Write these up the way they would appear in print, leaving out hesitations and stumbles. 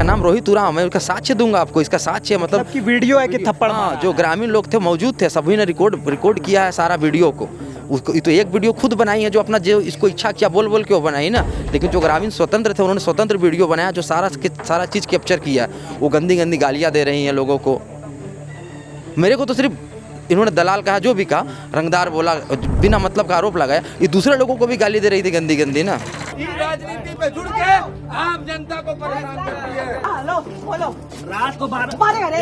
नाम रोहित उराम है, उसका साक्ष्य दूंगा आपको, इसका साक्ष्य मतलब की वीडियो है कि थप्पड़ मारा जो ग्रामीण लोग थे मौजूद थे, सभी ने रिकॉर्ड किया है सारा वीडियो को। उसको तो एक वीडियो खुद बनाई है जो अपना जो इसको इच्छा किया बोल बोल के वो बनाई ना, लेकिन जो ग्रामीण स्वतंत्र थे उन्होंने स्वतंत्र वीडियो बनाया जो सारा चीज़ कैप्चर किया। वो गंदी गंदी गालियाँ दे रही हैं लोगों को। मेरे को तो सिर्फ इन्होंने दलाल कहा, जो भी कहा, रंगदार बोला, बिना मतलब का आरोप लगाया। ये दूसरे लोगों को भी गाली दे रही थी गंदी गंदी ना। राजनीति में जुड़ के आम जनता को परेशान करती है। हेलो बोलो, रात को 12 मारेगा रे,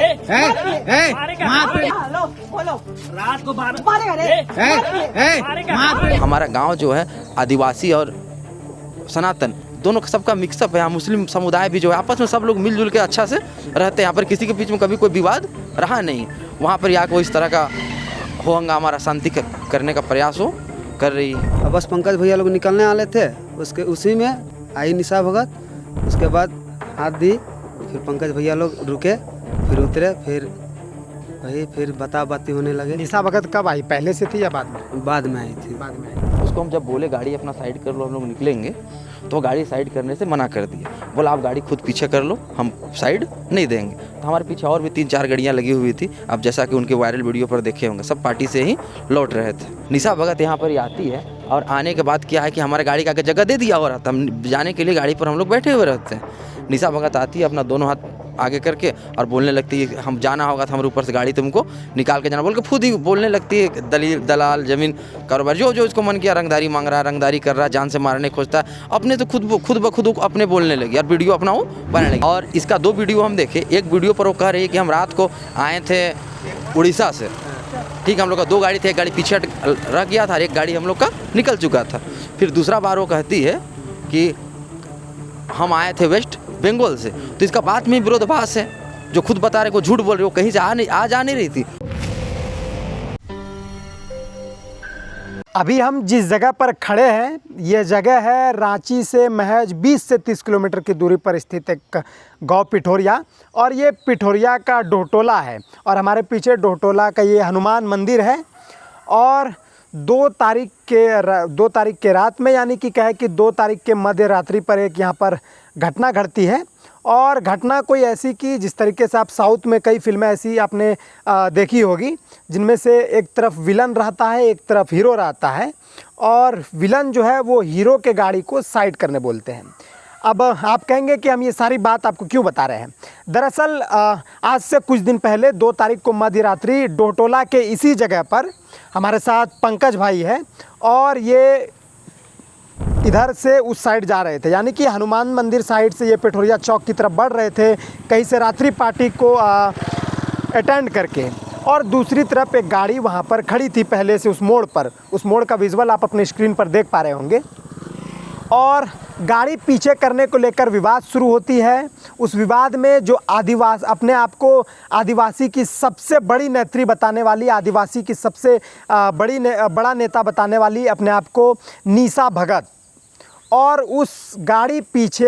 हेलो बोलो, रात को 12 मारेगा रे, हमारा गांव जो है आदिवासी और सनातन दोनों सबका मिक्सअप है। यहाँ मुस्लिम समुदाय भी जो है आपस में सब लोग मिलजुल के अच्छा से रहते हैं। यहाँ पर किसी के बीच में कभी कोई विवाद रहा नहीं। वहाँ पर या कोई इस तरह का हो हंगामा अशांति करने का प्रयास हो कर रही है। बस पंकज भैया लोग निकलने वाले थे, उसी में आई निशा भगत। उसके बाद हाथ दी, फिर पंकज भैया लोग रुके, फिर उतरे, फिर बाती होने लगे। निशा भगत कब आई, पहले से थी या बाद में? बाद में आई थी। बाद में। उसको हम जब बोले गाड़ी अपना साइड कर लो, हम लोग निकलेंगे, तो गाड़ी साइड करने से मना कर दिया। बोला आप गाड़ी खुद पीछे कर लो, हम साइड नहीं देंगे। तो हमारे पीछे और भी 3-4 गाड़ियाँ लगी हुई थी। अब जैसा कि उनके वायरल वीडियो पर देखे होंगे, सब पार्टी से ही लौट रहे थे। निशा भगत यहाँ पर ही आती है और आने के बाद क्या है कि हमारे गाड़ी का आगे जगह दे दिया हुआ रहता, हम जाने के लिए गाड़ी पर हम लोग बैठे हुए रहते हैं। निशा भगत आती है, अपना दोनों हाथ आगे करके और बोलने लगती है हम जाना होगा तो हमारे ऊपर से गाड़ी तुमको निकाल के जाना, बोल के खुद ही बोलने लगती है। दलाल जमीन कारोबार जो इसको मन किया, रंगदारी मांग रहा है, रंगदारी कर रहा है, जान से मारने खोजता है, अपने तो खुद ब खुद अपने बोलने लगी और वीडियो अपना वो बनाने लगी। और इसका 2 वीडियो हम देखे। एक वीडियो पर वो कह रही है कि हम रात को आए थे उड़ीसा से, ठीक, हम लोग का 2 गाड़ी थे, एक गाड़ी पीछे रह गया था और एक गाड़ी हम लोग का निकल चुका था। फिर दूसरा बार वो कहती है कि हम आए थे वेस्ट बंगाल से। तो इसका बात में विरोधाभास है, जो खुद बता रहे को झूठ बोल रहे हो, कहीं से आ जा नहीं रही थी। अभी हम जिस जगह पर खड़े हैं, ये जगह है रांची से महज 20 से 30 किलोमीटर की दूरी पर स्थित एक गांव पिठोरिया, और ये पिठोरिया का डोहटोला है। और हमारे पीछे डोहटोला का ये हनुमान मंदिर है। और 2 तारीख के रात में, यानी कि कहे कि 2 तारीख के मध्य रात्रि पर एक यहाँ पर घटना घटती है। और घटना कोई ऐसी कि जिस तरीके से आप साउथ में कई फिल्में ऐसी आपने देखी होगी, जिनमें से एक तरफ विलन रहता है, एक तरफ हीरो रहता है, और विलन जो है वो हीरो के गाड़ी को साइड करने बोलते हैं। अब आप कहेंगे कि हम ये सारी बात आपको क्यों बता रहे हैं। दरअसल आज से कुछ दिन पहले 2 तारीख को मध्य रात्रि डोहटोला के इसी जगह पर हमारे साथ पंकज भाई है, और ये इधर से उस साइड जा रहे थे, यानी कि हनुमान मंदिर साइड से ये पिठोरिया चौक की तरफ बढ़ रहे थे, कहीं से रात्रि पार्टी को अटेंड करके। और दूसरी तरफ एक गाड़ी वहाँ पर खड़ी थी पहले से उस मोड़ पर। उस मोड़ का विजुअल आप अपने स्क्रीन पर देख पा रहे होंगे। और गाड़ी पीछे करने को लेकर विवाद शुरू होती है। उस विवाद में जो अपने आप को आदिवासी की सबसे बड़ी नेत्री बताने वाली, आदिवासी की सबसे बड़ा नेता बताने वाली अपने आप को निशा भगत, और उस गाड़ी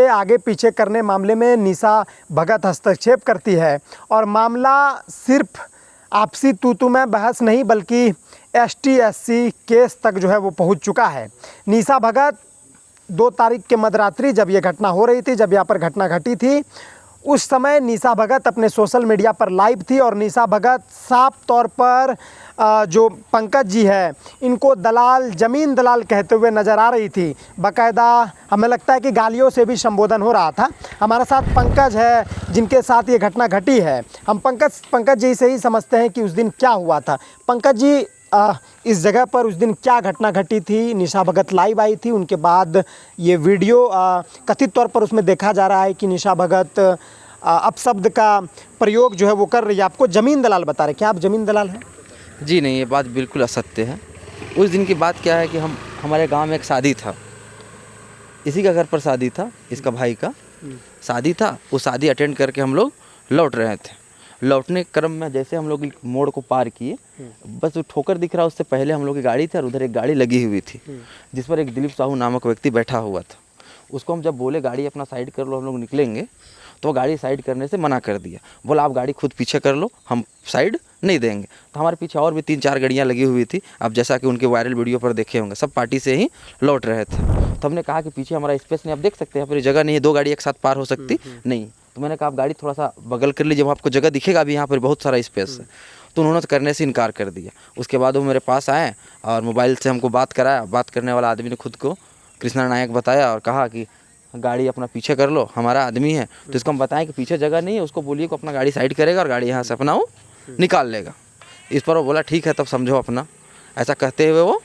आगे पीछे करने मामले में निशा भगत हस्तक्षेप करती है। और मामला सिर्फ आपसी तू में बहस नहीं, बल्कि ST-SC केस तक जो है वो पहुंच चुका है। निशा भगत 2 तारीख के मध्यरात्रि जब ये घटना हो रही थी, जब यहाँ पर घटना घटी थी, उस समय निशा भगत अपने सोशल मीडिया पर लाइव थी। और निशा भगत साफ तौर पर जो पंकज जी है इनको ज़मीन दलाल कहते हुए नज़र आ रही थी। बाकायदा हमें लगता है कि गालियों से भी संबोधन हो रहा था। हमारे साथ पंकज है जिनके साथ ये घटना घटी है। हम पंकज जी से ही समझते हैं कि उस दिन क्या हुआ था। पंकज जी, इस जगह पर उस दिन क्या घटना घटी थी? निशा भगत लाइव आई थी, उनके बाद ये वीडियो कथित तौर पर उसमें देखा जा रहा है कि निशा भगत अपशब्द का प्रयोग जो है वो कर रही है। आपको ज़मीन दलाल बता रहे, क्या आप ज़मीन दलाल हैं? जी नहीं, ये बात बिल्कुल असत्य है। उस दिन की बात क्या है कि हमारे गांव में एक शादी था, इसी का घर पर शादी था, इसका भाई का शादी था। वो शादी अटेंड करके हम लोग लौट रहे थे। लौटने के क्रम में जैसे हम लोग मोड़ को पार किए, बस वो ठोकर दिख रहा, उससे पहले हम लोग की गाड़ी थी और उधर एक गाड़ी लगी हुई थी जिस पर एक दिलीप साहू नामक व्यक्ति बैठा हुआ था। उसको हम जब बोले गाड़ी अपना साइड कर लो, हम लोग निकलेंगे, तो गाड़ी साइड करने से मना कर दिया। बोला आप गाड़ी खुद पीछे कर लो, हम साइड नहीं देंगे। तो हमारे पीछे और भी 3-4 गाड़ियाँ लगी हुई थी। अब जैसा कि उनके वायरल वीडियो पर देखे होंगे, सब पार्टी से ही लौट रहे थे। तो हमने कहा कि पीछे हमारा स्पेस नहीं, आप देख सकते हैं यहाँ पर जगह नहीं है, 2 गाड़ी एक साथ पार हो सकती नहीं। तो मैंने कहा आप गाड़ी थोड़ा सा बगल कर लीजिए, आपको जगह दिखेगा अभी यहाँ पर बहुत सारा स्पेस है। तो उन्होंने तो करने से इनकार कर दिया। उसके बाद वो मेरे पास आए और मोबाइल से हमको बात कराया। बात करने वाला आदमी ने खुद को कृष्णा नायक बताया और कहा कि गाड़ी अपना पीछे कर लो, हमारा आदमी है। तो इसको हम बताएं कि पीछे जगह नहीं है, उसको बोलिए को अपना गाड़ी साइड करेगा और गाड़ी यहाँ से अपना वो निकाल लेगा। इस पर वो बोला ठीक है तब समझो अपना, ऐसा कहते हुए वो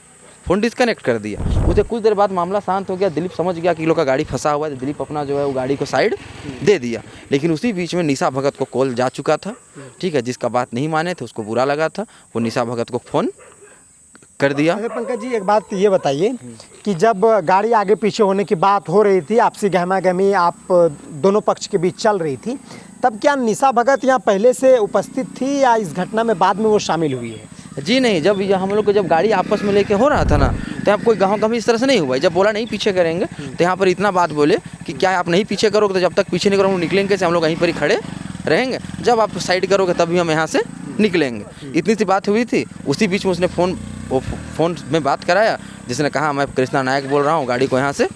फ़ोन डिस्कनेक्ट कर दिया। उससे कुछ देर बाद मामला शांत हो गया। दिलीप समझ गया कि लोग का गाड़ी फंसा हुआ है, तो दिलीप अपना जो है वो गाड़ी को साइड दे दिया। लेकिन उसी बीच में निशा भगत को कॉल जा चुका था, ठीक है, जिसका बात नहीं माने थे उसको बुरा लगा था, वो निशा भगत को फ़ोन कर दिया। अरे पंकज जी, एक बात ये बताइए कि जब गाड़ी आगे पीछे होने की बात हो रही थी, आपसी गहमा गहमी आप दोनों पक्ष के बीच चल रही थी, तब क्या निशा भगत यहाँ पहले से उपस्थित थी या इस घटना में बाद में वो शामिल हुई है? जी नहीं, जब हम लोग को जब गाड़ी आपस में लेके हो रहा था ना, तो यहाँ कोई गहमा इस तरह से नहीं हुआ। जब बोला नहीं पीछे करेंगे, तो यहाँ पर इतना बात बोले कि क्या आप नहीं पीछे करोगे तो जब तक पीछे नहीं करोगे निकलेंगे से, हम लोग यहीं पर ही खड़े रहेंगे, जब आप साइड करोगे तभी हम यहाँ से निकलेंगे। इतनी सी बात हुई थी। उसी बीच में उसने फ़ोन में बात कराया, जिसने कहा मैं कृष्णा नायक बोल रहा हूँ, गाड़ी को यहाँ से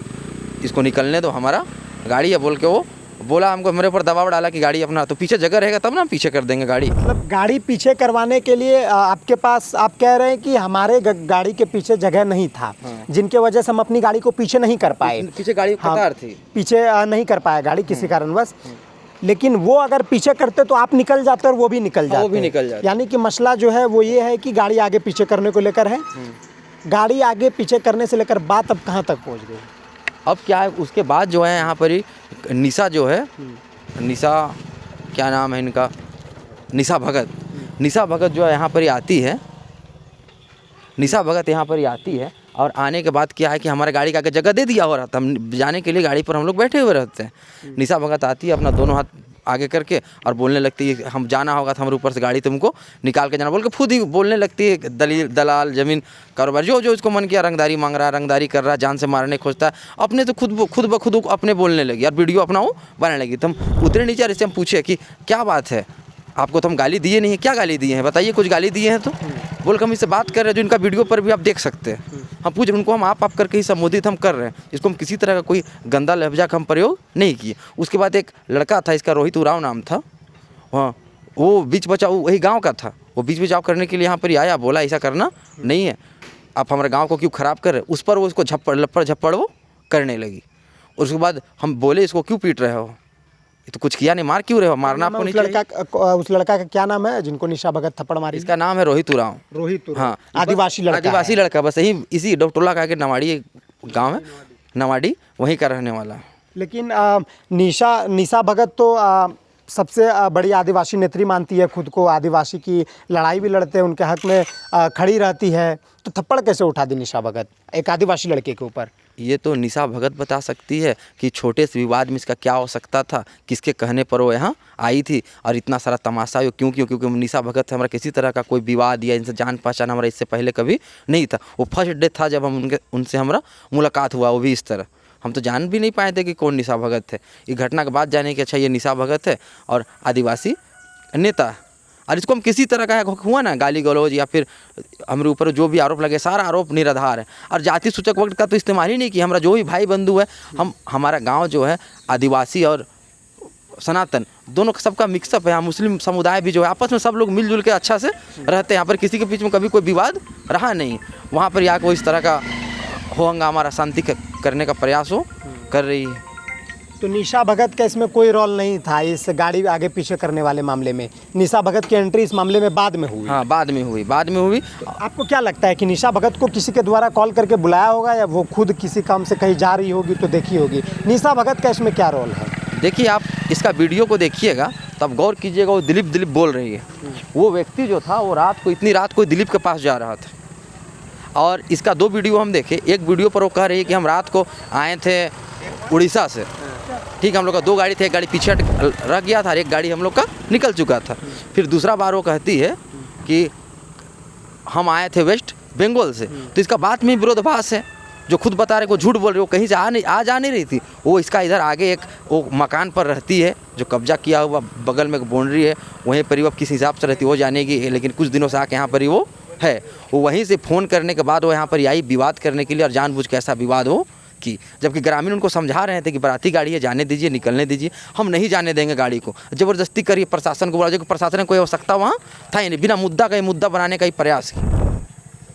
इसको निकलने दो, हमारा गाड़ी है बोल के वो बोला। हमको मेरे ऊपर दबाव डाला कि गाड़ी अपना, तो पीछे जगह रहेगा तब ना हम पीछे कर देंगे गाड़ी। मतलब गाड़ी पीछे करवाने के लिए आपके पास, आप कह रहे हैं कि हमारे गाड़ी के पीछे जगह नहीं था, जिनके वजह से हम अपनी गाड़ी को पीछे नहीं कर पाए। पीछे गाड़ी कतार थी, पीछे नहीं कर पाया गाड़ी किसी कारणवश। लेकिन वो अगर पीछे करते तो आप निकल जाते और वो भी निकल जाते। वो भी निकल जाते। यानी कि मसला जो है वो ये है कि गाड़ी आगे पीछे करने को लेकर है। गाड़ी आगे पीछे करने से लेकर बात अब कहाँ तक पहुँच गई? अब क्या है, उसके बाद जो है यहाँ पर ही निशा जो है, निशा क्या नाम है इनका, निशा भगत। निशा भगत जो है यहाँ पर ही आती है, निशा भगत यहाँ पर ही आती है। और आने के बाद क्या है कि हमारे गाड़ी का आगे जगह दे दिया हो रहा था, हम जाने के लिए गाड़ी पर हम लोग बैठे हुए रहते हैं। निशा भगत आती है, अपना दोनों हाथ आगे करके और बोलने लगती है हम जाना होगा तो हमारे ऊपर से गाड़ी तुमको निकाल के जाना, बोल के खुद ही बोलने लगती है। दलाल जमीन कारोबार जो इसको मन किया रंगदारी मांग रहा है, रंगदारी कर रहा है, जान से मारने खोजता है, अपने तो खुद ब खुद अपने बोलने लगी और वीडियो अपना वो बनाने लगी। तो हम उतरे नीचे, इससे हम पूछे कि क्या बात है, आपको तो हम गाली दिए नहीं है, क्या गाली दिए हैं बताइए, कुछ गाली दिए हैं तो बोल के हम इससे बात कर रहे हैं, जो इनका वीडियो पर भी आप देख सकते हैं। हम पूछ उनको, हम आप करके ही संबोधित हम कर रहे हैं, इसको हम किसी तरह का कोई गंदा लफ्जा का हम प्रयोग नहीं किए। उसके बाद एक लड़का था, इसका रोहित उराव नाम था, हाँ, वो बीच बचाव वही गांव का था, वो बीच बचाव करने के लिए यहाँ पर ही आया, बोला ऐसा करना नहीं है, आप हमारे गांव को क्यों ख़राब कर रहे। उस पर वो इसको झप्पड़ वो करने लगी। उसके बाद हम बोले इसको क्यों पीट रहे हो, ये तो कुछ किया नहीं, मार क्यों रहे हो, मारना आपको नहीं चाहिए। उस लड़का का क्या नाम है जिनको निशा भगत थप्पड़ मारी? इसका नाम है रोहित उराव। रोहित उराव, हाँ, आदिवासी लड़का बस यही इसी डोटोला का के नवाड़ी गांव है, नवाड़ी वहीं का रहने वाला। लेकिन निशा भगत तो सबसे बड़ी आदिवासी नेत्री मानती है खुद को, आदिवासी की लड़ाई भी लड़ते हैं, उनके हक में खड़ी रहती है, तो थप्पड़ कैसे उठा दी निशा भगत एक आदिवासी लड़के के ऊपर? ये तो निशा भगत बता सकती है कि छोटे से विवाद में इसका क्या हो सकता था, किसके कहने पर वो यहाँ आई थी और इतना सारा तमाशा क्योंकि निशा भगत से हमारा किसी तरह का कोई विवाद या इनसे जान पहचान हमारा इससे पहले कभी नहीं था। वो फर्स्ट डे था जब हम उनसे हमारा मुलाकात हुआ, वो भी इस तरह। हम तो जान भी नहीं पाए थे कि कौन निशा भगत है। ये घटना के बाद जाने कि अच्छा ये निशा भगत है और आदिवासी नेता है, और इसको हम किसी तरह का हुआ ना गाली गलौज या फिर हमारे ऊपर जो भी आरोप लगे, सारा आरोप निराधार है। और जाति सूचक वर्ग का तो इस्तेमाल ही नहीं किया। हमारा जो भी भाई बंधु है, हमारा गांव जो है आदिवासी और सनातन दोनों सबका मिक्सअप है। यहाँ मुस्लिम समुदाय भी जो है आपस में सब लोग मिलजुल के अच्छा से रहते हैं। यहाँ पर किसी के बीच में कभी कोई विवाद रहा नहीं। वहाँ पर यहाँ को इस तरह का हो हंगामा शांति करने का प्रयास हो कर रही है। तो निशा भगत का इसमें कोई रोल नहीं था इस गाड़ी आगे पीछे करने वाले मामले में? निशा भगत की एंट्री इस मामले में बाद में हुई? हाँ, बाद में हुई। तो आपको क्या लगता है कि निशा भगत को किसी के द्वारा कॉल करके बुलाया होगा या वो खुद किसी काम से कहीं जा रही होगी तो देखी होगी? निशा भगत का इसमें क्या रोल है? देखिए, आप इसका वीडियो को देखिएगा तब गौर कीजिएगा, वो दिलीप बोल रही है। वो व्यक्ति जो था वो इतनी रात को दिलीप के पास जा रहा था। और इसका 2 वीडियो हम देखे। एक वीडियो पर वो कह रही है कि हम रात को आए थे उड़ीसा से, ठीक है, हम लोग का 2 गाड़ी थे, एक गाड़ी पीछे रह गया था और एक गाड़ी हम लोग का निकल चुका था। फिर दूसरा बार वो कहती है कि हम आए थे वेस्ट बंगाल से, तो इसका बात में विरोधाभास है। जो खुद बता रहे, को झूठ बोल रहे, वो कहीं से जा नहीं रही थी। वो इसका इधर आगे एक वो मकान पर रहती है जो कब्जा किया हुआ, बगल में एक बाउंड्री है, वहीं पर ही वो किस हिसाब से रहती है वो जानेगी, लेकिन कुछ दिनों से आके यहाँ पर ही वो है। वो वहीं से फ़ोन करने के बाद वो यहाँ पर आई विवाद करने के लिए, और जानबूझ के ऐसा विवाद हो कि जबकि ग्रामीण उनको समझा रहे थे कि बाराती गाड़ी है, जाने दीजिए, निकलने दीजिए, हम नहीं जाने देंगे गाड़ी को। ज़बरदस्ती करिए, प्रशासन को बोला, जो कि प्रशासन ने कोई आवश्यकता वहाँ था ही नहीं, बिना मुद्दा का ही मुद्दा बनाने का ही प्रयास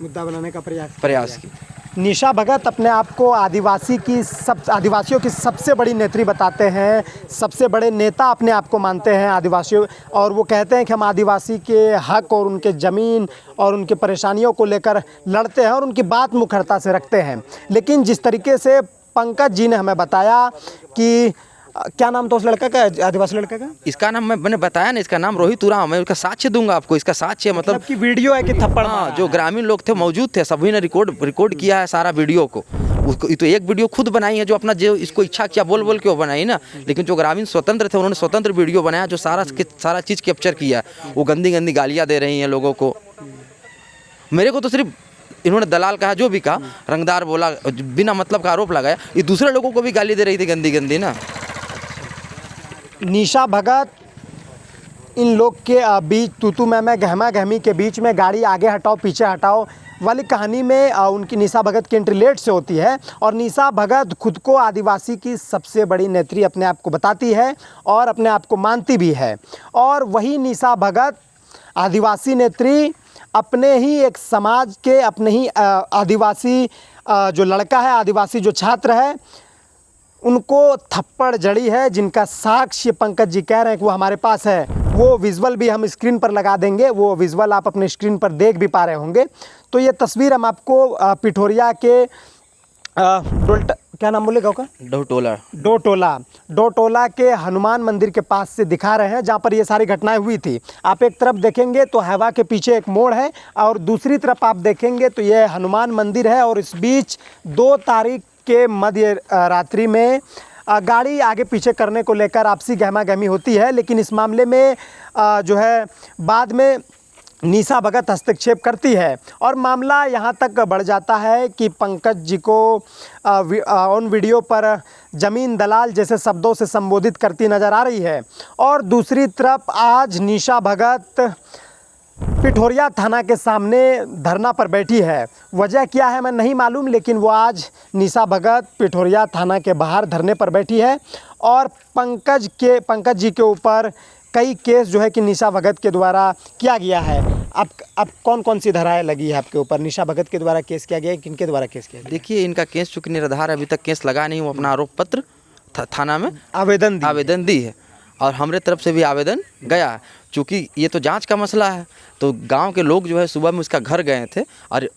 मुद्दा बनाने का प्रयास की। निशा भगत अपने आप को आदिवासियों की सबसे बड़ी नेत्री बताते हैं, सबसे बड़े नेता अपने आप को मानते हैं आदिवासियों, और वो कहते हैं कि हम आदिवासी के हक और उनके ज़मीन और उनकी परेशानियों को लेकर लड़ते हैं और उनकी बात मुखरता से रखते हैं। लेकिन जिस तरीके से पंकज जी ने हमें बताया कि क्या नाम था उस लड़का का, आदिवासी लड़का का? इसका नाम मैंने बताया ना, इसका नाम रोहित उरांव है। उसका साक्ष्य दूंगा आपको, इसका साक्ष्य मतलब कि वीडियो है कि थप्पड़ हाँ, मारा जो है। ग्रामीण लोग थे मौजूद थे, सभी ने रिकॉर्ड किया है सारा वीडियो को। उसको तो एक वीडियो खुद बनाई है, जो अपना जो इसको इच्छा किया बोल के वो बनाई ना, लेकिन जो ग्रामीण स्वतंत्र थे उन्होंने स्वतंत्र वीडियो बनाया जो सारा चीज़ कैप्चर किया। वो गंदी गालियाँ दे रही हैं लोगों को। मेरे को तो सिर्फ इन्होंने दलाल कहा, जो भी कहा, रंगदार बोला, बिना मतलब का आरोप लगाया। ये दूसरे लोगों को भी गाली दे रही थी गंदी ना। निशा भगत इन लोग के बीच तू मैं गहमा गहमी के बीच में गाड़ी आगे हटाओ पीछे हटाओ वाली कहानी में उनकी निशा भगत की एंट्री लेट से होती है। और निशा भगत खुद को आदिवासी की सबसे बड़ी नेत्री अपने आप को बताती है और अपने आप को मानती भी है। और वही निशा भगत आदिवासी नेत्री अपने ही एक समाज के, अपने ही आदिवासी जो लड़का है, आदिवासी जो छात्र है, उनको थप्पड़ जड़ी है, जिनका साक्ष्य पंकज जी कह रहे हैं कि वो हमारे पास है। वो विजुअल भी हम स्क्रीन पर लगा देंगे, वो विजुअल आप अपने स्क्रीन पर देख भी पा रहे होंगे। तो ये तस्वीर हम आपको पिठोरिया के क्या नाम बोले गाँव का? डोटोला के हनुमान मंदिर के पास से दिखा रहे हैं, जहाँ पर ये सारी घटनाएं हुई थी। आप एक तरफ देखेंगे तो हवा के पीछे एक मोड़ है, और दूसरी तरफ आप देखेंगे तो ये हनुमान मंदिर है। और इस बीच 2 तारीख के मध्य रात्रि में गाड़ी आगे पीछे करने को लेकर आपसी गहमा गहमी होती है। लेकिन इस मामले में जो है बाद में निशा भगत हस्तक्षेप करती है और मामला यहाँ तक बढ़ जाता है कि पंकज जी को ऑन वीडियो पर ज़मीन दलाल जैसे शब्दों से संबोधित करती नज़र आ रही है। और दूसरी तरफ आज निशा भगत पिठोरिया थाना के सामने धरना पर बैठी है। वजह क्या है मैं नहीं मालूम, लेकिन वो आज निशा भगत पिठोरिया थाना के बाहर धरने पर बैठी है। और पंकज जी के ऊपर कई केस जो है कि निशा भगत के द्वारा किया गया है। अब कौन सी धाराएं लगी है आपके ऊपर? निशा भगत के द्वारा केस किया गया है, किनके द्वारा केस किया गया? देखिए, इनका केस चूँकि निराधार, अभी तक केस लगा नहीं। वो अपना आरोप पत्र थाना में आवेदन दी है और हमारे तरफ से भी आवेदन गया है। चूँकि ये तो जांच का मसला है, तो गांव के लोग जो है सुबह में उसका घर गए थे। और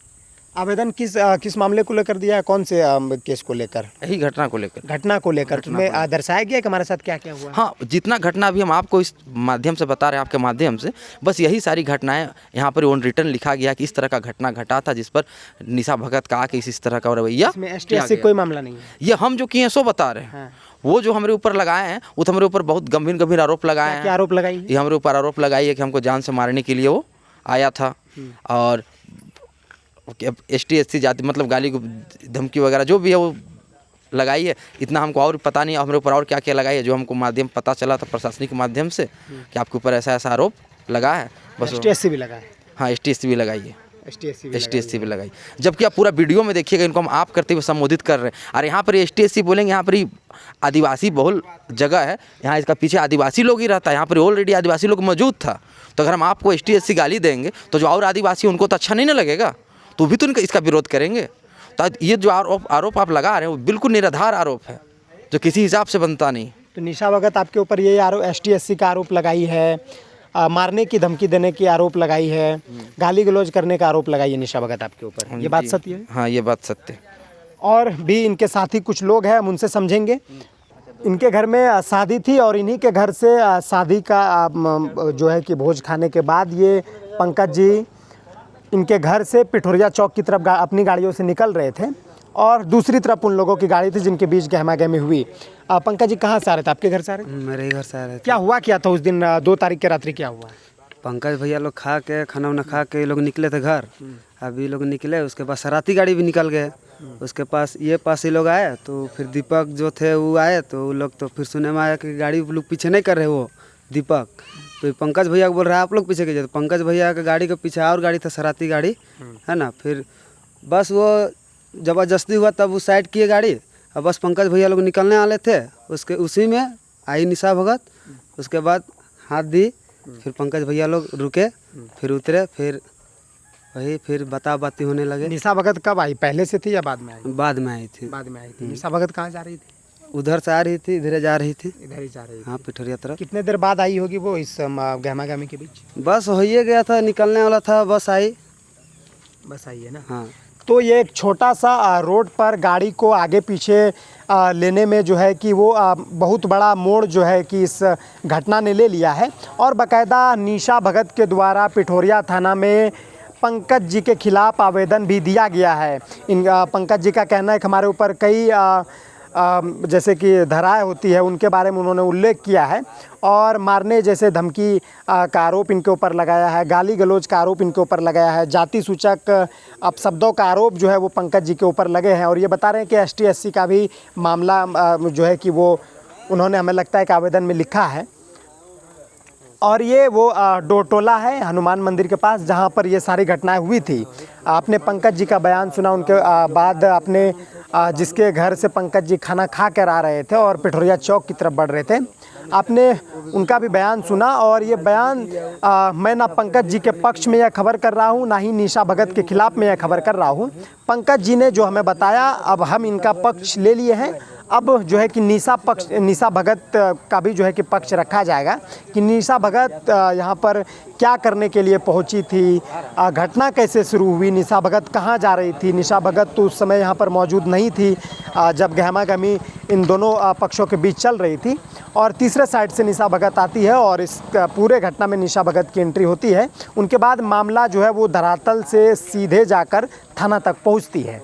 आवेदन किस मामले को लेकर दिया है? कौन से केस को लेकर? यही घटना को लेकर तुम्हें दर्शाया गया कि हमारे साथ क्या क्या हुआ? हाँ, जितना घटना भी हम आपको इस माध्यम से बता रहे हैं, आपके माध्यम से, बस यही सारी घटनाएं यहाँ पर ऑन रिटर्न लिखा गया कि इस तरह का घटना घटा था, जिस पर निशा भगत का कि इस तरह का रवैया। ST कोई मामला नहीं है, ये हम जो किए सो बता रहे हैं। वो जो हमारे ऊपर लगाए हैं, वो तो हमारे ऊपर बहुत गंभीर आरोप लगाए हैं। क्या आरोप लगाई? ये हमारे ऊपर आरोप लगाई है कि हमको जान से मारने के लिए वो आया था, और ST जाति मतलब गाली धमकी वगैरह जो भी है वो लगाई है। इतना हमको और पता नहीं हमारे ऊपर और क्या क्या लगाई है, जो हमको माध्यम पता चला था प्रशासनिक माध्यम से कि आपके ऊपर ऐसा आरोप लगा है। बस ST भी लगा है। हाँ, ST भी लगाई है, ST भी लगाई। जबकि आप पूरा वीडियो में देखिएगा, इनको हम आप करते हुए संबोधित कर रहे हैं। और यहाँ पर ST बोलेंगे, यहाँ पर ही आदिवासी बहुल जगह है, यहाँ इसका पीछे आदिवासी लोग ही रहता है। यहाँ पर ऑलरेडी आदिवासी लोग मौजूद था, तो अगर हम आपको ST गाली देंगे तो जो और आदिवासी उनको तो अच्छा नहीं ना लगेगा, तो भी तो इसका विरोध करेंगे। तो ये जो आरोप आप लगा रहे हैं वो बिल्कुल निराधार आरोप है, जो किसी हिसाब से बनता नहीं। तो निशा भगत आपके ऊपर ये आरोप ST का आरोप लगाई है, मारने की धमकी देने की आरोप लगाई है, गाली गलौज करने का आरोप लगाई है निशा भगत आपके ऊपर। ये बात सत्य है? हाँ, ये बात सत्य है। और भी इनके साथी कुछ लोग हैं, हम उनसे समझेंगे। इनके घर में शादी थी और इन्हीं के घर से शादी का जो है कि भोज खाने के बाद ये पंकज जी इनके घर से पिठोरिया चौक की तरफ अपनी गाड़ियों से निकल रहे थे, और दूसरी तरफ उन लोगों की गाड़ी थी जिनके बीच गहमा गहमी हुई। पंकज जी कहाँ से आ रहे थे? आपके घर से आ रहे थे? मेरे घर से आ रहे थे। क्या हुआ क्या था उस दिन 2 तारीख के रात्रि? क्या हुआ? पंकज भैया लोग खाना वाना खा के ये लोग निकले थे घर। अभी लोग निकले, उसके बाद शरारती गाड़ी भी निकल गए। उसके पास ये लोग आए तो फिर दीपक जो थे वो आए तो वो लोग तो फिर सुने में आया कि गाड़ी लोग पीछे नहीं कर रहे वो दीपक, तो पंकज भैया को बोल रहा है आप लोग पीछे कीजिए। तो पंकज भैया का गाड़ी के पीछे और गाड़ी था, शरारती गाड़ी है ना। फिर बस वो ज़बरदस्ती हुआ तब वो साइड किए गाड़ी, और बस पंकज भैया लोग निकलने वाले थे, उसके उसी में आई निशा भगत। उसके बाद हाथ दी, फिर पंकज भैया लोग रुके, फिर उतरे, फिर वही फिर बाती होने लगे। निशा भगत कब आई, पहले से थी या बाद में आई? बाद में आई थी। बाद में आई थी। निशा भगत कहाँ जा रही थी? उधर से आ रही थी, इधर जा रही थी। इधर ही जा रही थी। हाँ, पिठोरिया तरफ। कितने देर बाद आई होगी वो इस गहमा गहमी के बीच? बस हो ही गया था, निकलने वाला था, बस आई। बस आई है ना। हाँ। तो ये एक छोटा सा रोड पर गाड़ी को आगे पीछे लेने में जो है कि वो बहुत बड़ा मोड़ जो है कि इस घटना ने ले लिया है। और बाकायदा निशा भगत के द्वारा पिठोरिया थाना में पंकज जी के खिलाफ आवेदन भी दिया गया है। इन पंकज जी का कहना है कि हमारे ऊपर कई जैसे कि धाराएं होती है उनके बारे में उन्होंने उल्लेख किया है, और मारने जैसे धमकी का आरोप इनके ऊपर लगाया है, गाली गलौज का आरोप इनके ऊपर लगाया है, जाति सूचक अपशब्दों का आरोप जो है वो पंकज जी के ऊपर लगे हैं। और ये बता रहे हैं कि ST SC का भी मामला जो है कि वो उन्होंने हमें लगता है कि आवेदन में लिखा है। और ये वो डोटोला है हनुमान मंदिर के पास जहाँ पर ये सारी घटनाएं हुई थी। आपने पंकज जी का बयान सुना, उनके बाद आपने जिसके घर से पंकज जी खाना खा कर आ रहे थे और पिठोरिया चौक की तरफ बढ़ रहे थे, आपने उनका भी बयान सुना। और ये बयान मैं ना पंकज जी के पक्ष में यह खबर कर रहा हूँ, ना ही निशा भगत के खिलाफ में यह खबर कर रहा हूँ। पंकज जी ने जो हमें बताया, अब हम इनका पक्ष ले लिए हैं। अब जो है कि निशा भगत का भी जो है कि पक्ष रखा जाएगा कि निशा भगत यहाँ पर क्या करने के लिए पहुँची थी, घटना कैसे शुरू हुई, निशा भगत कहाँ जा रही थी। निशा भगत तो उस समय यहाँ पर मौजूद नहीं थी जब गहमा गहमी इन दोनों पक्षों के बीच चल रही थी। और तीसरे साइड से निशा भगत आती है और इस पूरे घटना में निशा भगत की एंट्री होती है। उनके बाद मामला जो है वो धरातल से सीधे जाकर थाना तक पहुँचती है।